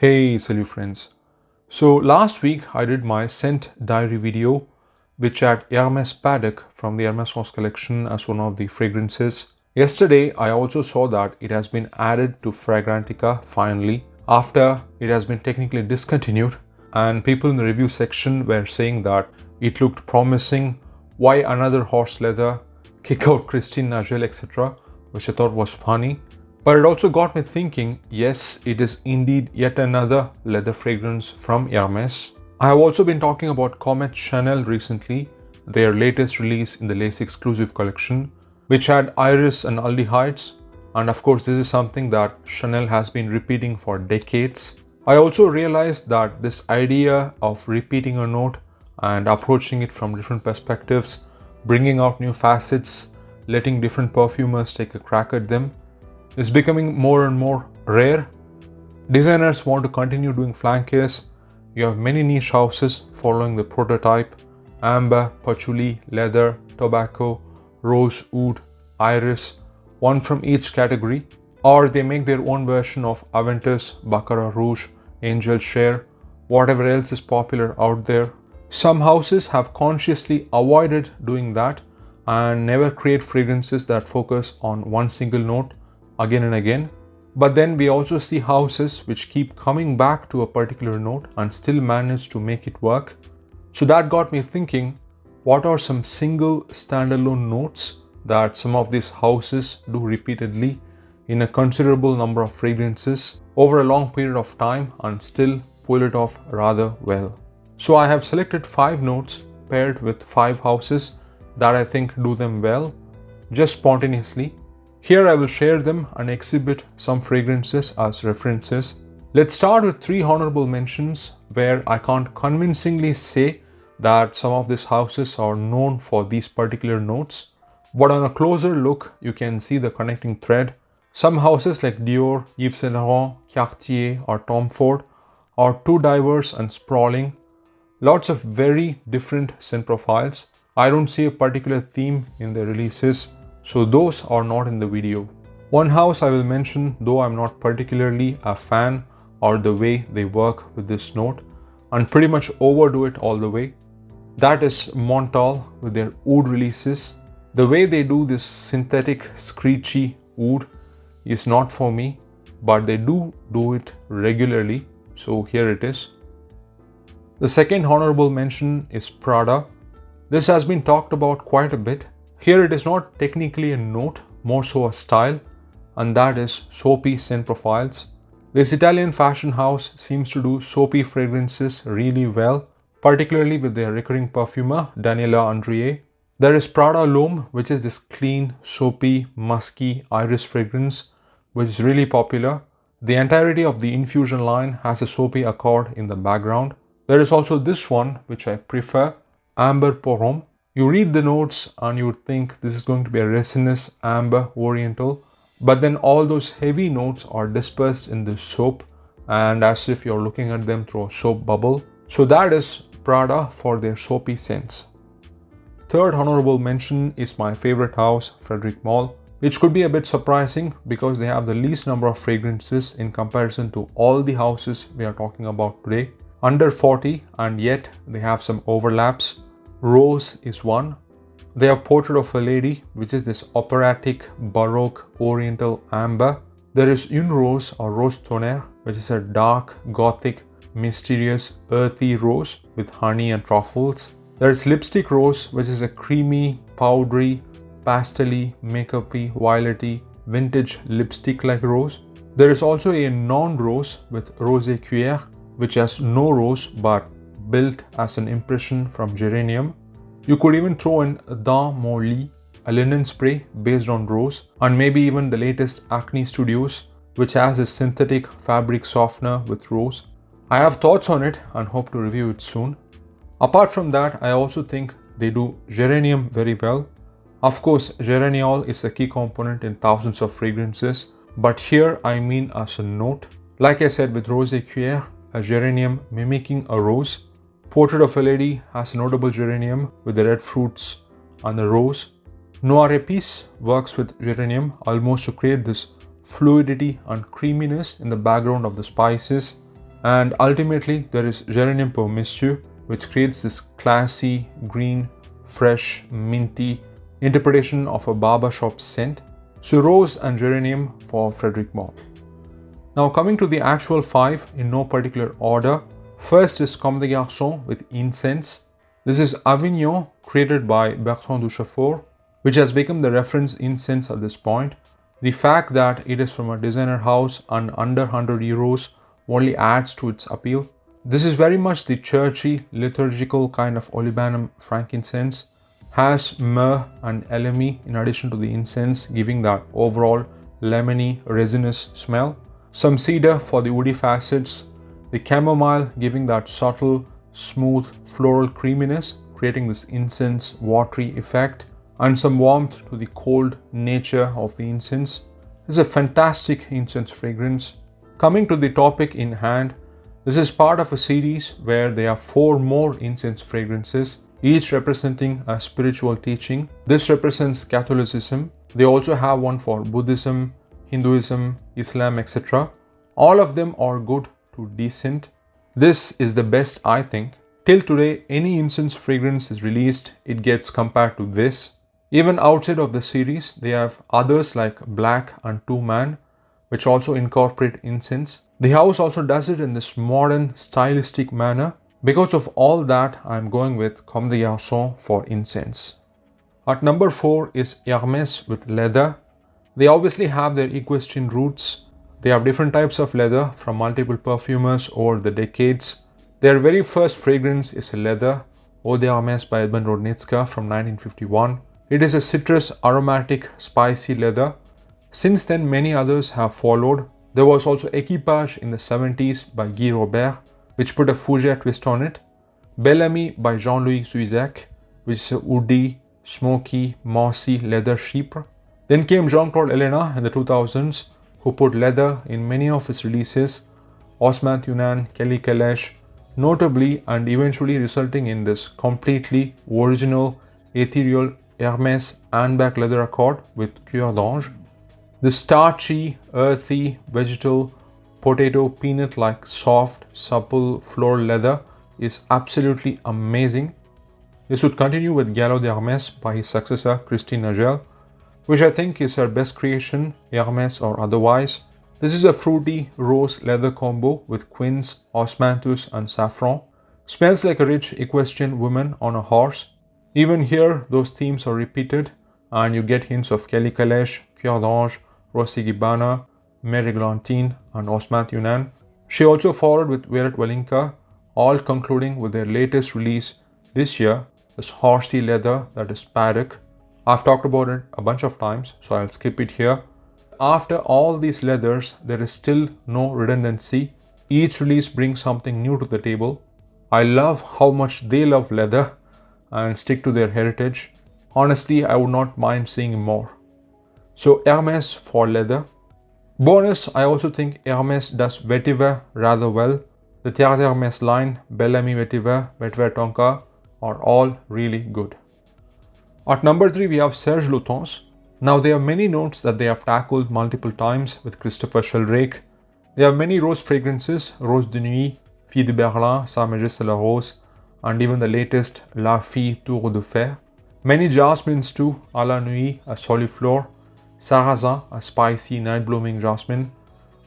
Hey, Salut Friends. So last week I did my scent diary video which had Hermès Paddock from the Hermès House collection as one of the fragrances. Yesterday I also saw that it has been added to Fragrantica finally after it has been technically discontinued, and people in the review section were saying that it looked promising, why another horse leather, kick out Christine Nagel, etc., which I thought was funny. But it also got me thinking, yes, it is indeed yet another leather fragrance from Hermès. I have also been talking about Comme Chanel recently, their latest release in the Lace exclusive collection, which had iris and aldehydes. And of course, this is something that Chanel has been repeating for decades. I also realized that this idea of repeating a note and approaching it from different perspectives, bringing out new facets, letting different perfumers take a crack at them, is becoming more and more rare. Designers want to continue doing flankers. You have many niche houses following the prototype: amber, patchouli, leather, tobacco, rose, oud, iris, one from each category. Or they make their own version of Aventus, Baccarat Rouge, Angel Share, whatever else is popular out there. Some houses have consciously avoided doing that and never create fragrances that focus on one single note again and again. But then we also see houses which keep coming back to a particular note and still manage to make it work. So that got me thinking, what are some single standalone notes that some of these houses do repeatedly in a considerable number of fragrances over a long period of time and still pull it off rather well. So I have selected 5 notes paired with 5 houses that I think do them well, just spontaneously. Here I will share them and exhibit some fragrances as references. Let's start with 3 honorable mentions where I can't convincingly say that some of these houses are known for these particular notes, but on a closer look you can see the connecting thread. Some houses like Dior, Yves Saint Laurent, Cartier or Tom Ford are too diverse and sprawling. Lots of very different scent profiles. I don't see a particular theme in their releases, so those are not in the video. One house I will mention, though I'm not particularly a fan, or the way they work with this note and pretty much overdo it all the way. That is Montal with their oud releases. The way they do this synthetic screechy oud is not for me, but they do it regularly, so here it is. The second honorable mention is Prada. This has been talked about quite a bit. Here it is not technically a note, more so a style, and that is soapy scent profiles. This Italian fashion house seems to do soapy fragrances really well, particularly with their recurring perfumer, Daniela Andrié. There is Prada L'Homme, which is this clean, soapy, musky iris fragrance, which is really popular. The entirety of the Infusion line has a soapy accord in the background. There is also this one, which I prefer, Amber Pour Homme. You read the notes and you would think this is going to be a resinous amber oriental, but then all those heavy notes are dispersed in the soap and as if you're looking at them through a soap bubble. So that is Prada for their soapy scents. Third honorable mention is my favorite house, Frederic Malle, which could be a bit surprising because they have the least number of fragrances in comparison to all the houses we are talking about today. Under 40, and yet they have some overlaps. Rose is one. They have Portrait of a Lady, which is this operatic, baroque, oriental amber. There is Une Rose or Rose Tonnerre, which is a dark, gothic, mysterious, earthy rose with honey and truffles. There is Lipstick Rose, which is a creamy, powdery, pastel-y, makeup-y, violety, vintage lipstick-like rose. There is also a non-rose with Rosé Cuir, which has no rose but built as an impression from geranium. You could even throw in Dans Mon Lit, a linen spray based on rose, and maybe even the latest Acne Studios, which has a synthetic fabric softener with rose. I have thoughts on it and hope to review it soon. Apart from that, I also think they do geranium very well. Of course, geraniol is a key component in thousands of fragrances, but here I mean as a note. Like I said with Rosé Cuir, a geranium mimicking a rose. Portrait of a Lady has a notable geranium with the red fruits and the rose. Noir Épice works with geranium almost to create this fluidity and creaminess in the background of the spices. And ultimately, there is Geranium pour Monsieur, which creates this classy, green, fresh, minty interpretation of a barbershop scent. So Rose and Geranium for Frederic Malle. Now coming to the actual 5 in no particular order. First is Comme des Garçons with Incense. This is Avignon, created by Bertrand Duchefort, which has become the reference incense at this point. The fact that it is from a designer house and under 100 euros only adds to its appeal. This is very much the churchy, liturgical kind of olibanum frankincense. Has myrrh and elemi in addition to the incense, giving that overall lemony, resinous smell. Some cedar for the woody facets. The chamomile giving that subtle, smooth floral creaminess, creating this incense watery effect. And some warmth to the cold nature of the incense. It's a fantastic incense fragrance. Coming to the topic in hand, this is part of a series where there are 4 more incense fragrances, each representing a spiritual teaching. This represents Catholicism. They also have one for Buddhism, Hinduism, Islam, etc. All of them are good to decent. This is the best, I think. Till today, any incense fragrance is released, it gets compared to this. Even outside of the series, they have others like Black and Two Man, which also incorporate incense. The house also does it in this modern, stylistic manner. Because of all that, I am going with Comme des Garçons for incense. At number 4 is Hermès with leather. They obviously have their equestrian roots. They have different types of leather from multiple perfumers over the decades. Their very first fragrance is a leather, Eau de Hermès by Edmond Rodnitska from 1951. It is a citrus, aromatic, spicy leather. Since then, many others have followed. There was also Equipage in the 70s by Guy Robert, which put a fougere twist on it. Bel Ami by Jean-Louis Zuizek, which is a woody, smoky, mossy leather chypre. Then came Jean-Claude Ellena in the 2000s, who put leather in many of his releases. Osman Tunan, Kelly Kelesh, notably and eventually resulting in this completely original, ethereal Hermès handbag leather accord with Cuir d'Ange. The starchy, earthy, vegetal, potato, peanut-like soft, supple, floral leather is absolutely amazing. This would continue with Galop d'Hermès by his successor Christine Nagel, which I think is her best creation, Hermès or otherwise. This is a fruity rose leather combo with quince, osmanthus and saffron. Smells like a rich equestrian woman on a horse. Even here, those themes are repeated and you get hints of Kelly Kelesh, Cuir d'Ange, Rossi Gibana, Mary Glantine and Osman Tunan. She also followed with Veret Valinka, all concluding with their latest release this year, this horsey leather that is Paddock. I've talked about it a bunch of times, so I'll skip it here. After all these leathers, there is still no redundancy. Each release brings something new to the table. I love how much they love leather and stick to their heritage. Honestly, I would not mind seeing more. So Hermès for leather. Bonus, I also think Hermès does vetiver rather well. The Terre d'Hermès line, Bel Ami Vetiver, Vetiver Tonka are all really good. At number 3 we have Serge Lutens. Now there are many notes that they have tackled multiple times with Christopher Sheldrake. They have many rose fragrances, Rose de Nuit, Fille de Berlin, Sa Majesté la Rose, and even the latest La Fille Tour de Fer. Many jasmines too, A la Nuit, a soliflore, Sarrasin, a spicy night blooming jasmine,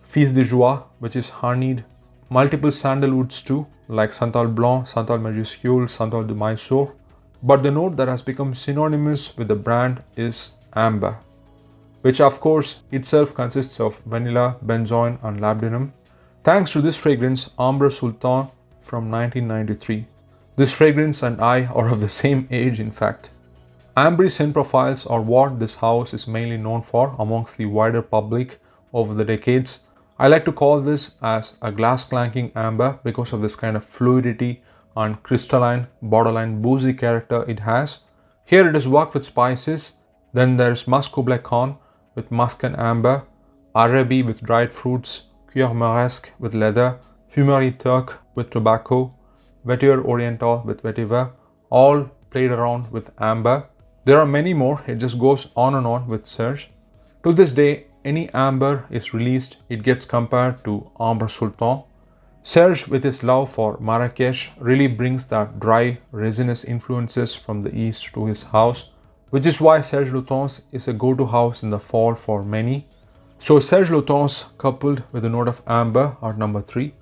Fils de Joie, which is honeyed, multiple sandalwoods too, like Santal Blanc, Santal Majuscule, Santal de Mysore. But the note that has become synonymous with the brand is amber, which of course itself consists of vanilla, benzoin and labdanum. Thanks to this fragrance, Ambre Sultan from 1993. This fragrance and I are of the same age in fact. Ambre scent profiles are what this house is mainly known for amongst the wider public over the decades. I like to call this as a glass clanking amber because of this kind of fluidity and crystalline, borderline boozy character it has. Here it is worked with spices. Then there's Musk Kublai Khan with musk and amber, Araby with dried fruits, Cuir Moresque with leather, Fumerie Turque with tobacco, Vetiver Oriental with vetiver, all played around with amber. There are many more, it just goes on and on with Serge. To this day, any amber is released, it gets compared to Ambre Sultan. Serge, with his love for Marrakesh, really brings that dry, resinous influences from the east to his house, which is why Serge Lutens is a go-to house in the fall for many. So Serge Lutens coupled with a note of amber at number 3.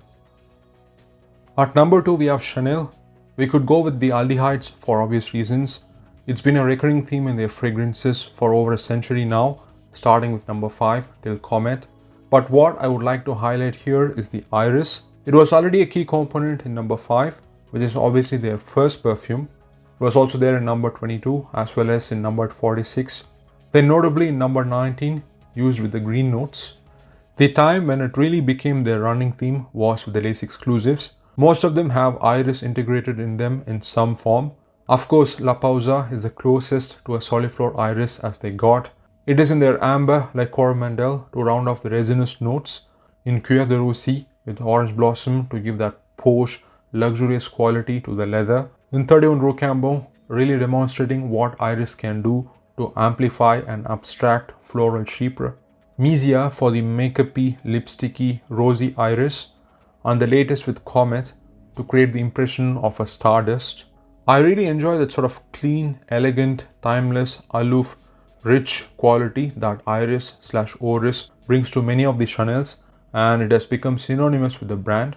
At number 2 we have Chanel. We could go with the aldehydes for obvious reasons. It's been a recurring theme in their fragrances for over a century now, starting with number 5 till Comet. But what I would like to highlight here is the iris. It was already a key component in number 5, which is obviously their first perfume. It was also there in number 22 as well as in number 46. Then notably in number 19, used with the green notes. The time when it really became their running theme was with the lace exclusives. Most of them have iris integrated in them in some form. Of course, La Pausa is the closest to a soliflor iris as they got. It is in their amber like Coromandel to round off the resinous notes, in Cuir de Russie with orange blossom to give that posh, luxurious quality to the leather, in 31 Rocambole, really demonstrating what iris can do to amplify an abstract floral chypre, Misia for the makeup-y, lipsticky, rosy iris, and the latest with Comet to create the impression of a stardust. I really enjoy that sort of clean, elegant, timeless, aloof, rich quality that iris/oris brings to many of the Chanels, and it has become synonymous with the brand.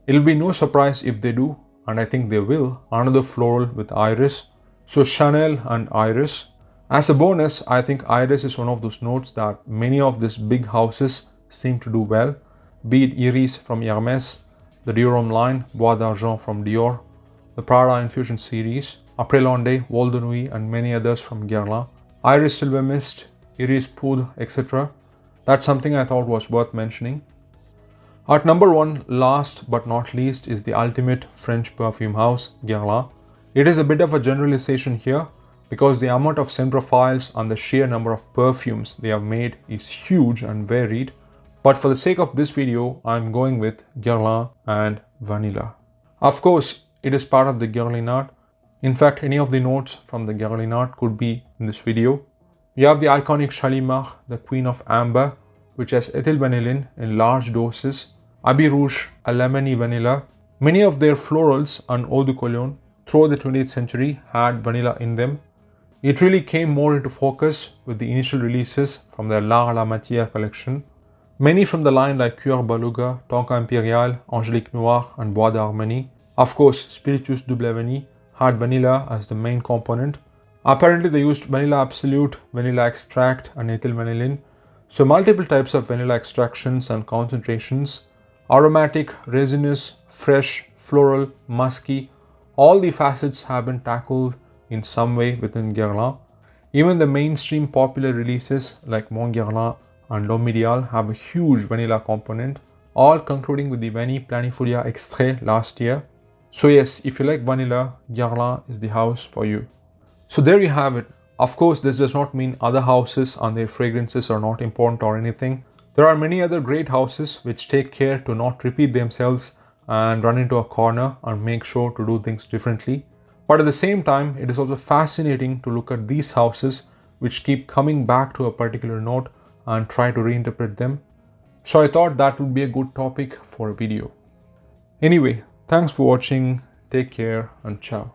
It'll be no surprise if they do, and I think they will, another floral with iris. So Chanel and iris. As a bonus, I think iris is one of those notes that many of these big houses seem to do well, be it Iris from Hermès, the Dior Homme line, Bois d'Argent from Dior, the Prada Infusion series, Après L'Onde, Vol de Nuit, and many others from Guerlain, Iris Silver Mist, Iris Poudre, etc. That's something I thought was worth mentioning. At number 1, last but not least, is the ultimate French perfume house, Guerlain. It is a bit of a generalization here because the amount of scent profiles and the sheer number of perfumes they have made is huge and varied. But for the sake of this video, I'm going with Guerlain and Vanilla. Of course, it is part of the Guerlainade. In fact, any of the notes from the Guerlainade could be in this video. You have the iconic Shalimar, the Queen of Amber, which has ethyl vanillin in large doses, Abbey Rouge, a lemony vanilla. Many of their florals and eau de cologne throughout the 20th century had vanilla in them. It really came more into focus with the initial releases from their L'Art à la Matière collection. Many from the line like Cuir Beluga, Tonka Impérial, Angélique Noire, and Bois d'Harmonie. Of course, Spiritus Double Vanille had vanilla as the main component. Apparently they used vanilla absolute, vanilla extract, and ethyl vanillin. So multiple types of vanilla extractions and concentrations. Aromatic, resinous, fresh, floral, musky. All the facets have been tackled in some way within Guerlain. Even the mainstream popular releases like Mon Guerlain and L'Homme Ideal have a huge vanilla component, all concluding with the Vanille Planifolia Extrait last year. So yes, if you like vanilla, Guerlain is the house for you. So there you have it. Of course, this does not mean other houses and their fragrances are not important or anything. There are many other great houses which take care to not repeat themselves and run into a corner and make sure to do things differently. But at the same time, it is also fascinating to look at these houses which keep coming back to a particular note and try to reinterpret them. So I thought that would be a good topic for a video. Anyway, thanks for watching, take care and ciao.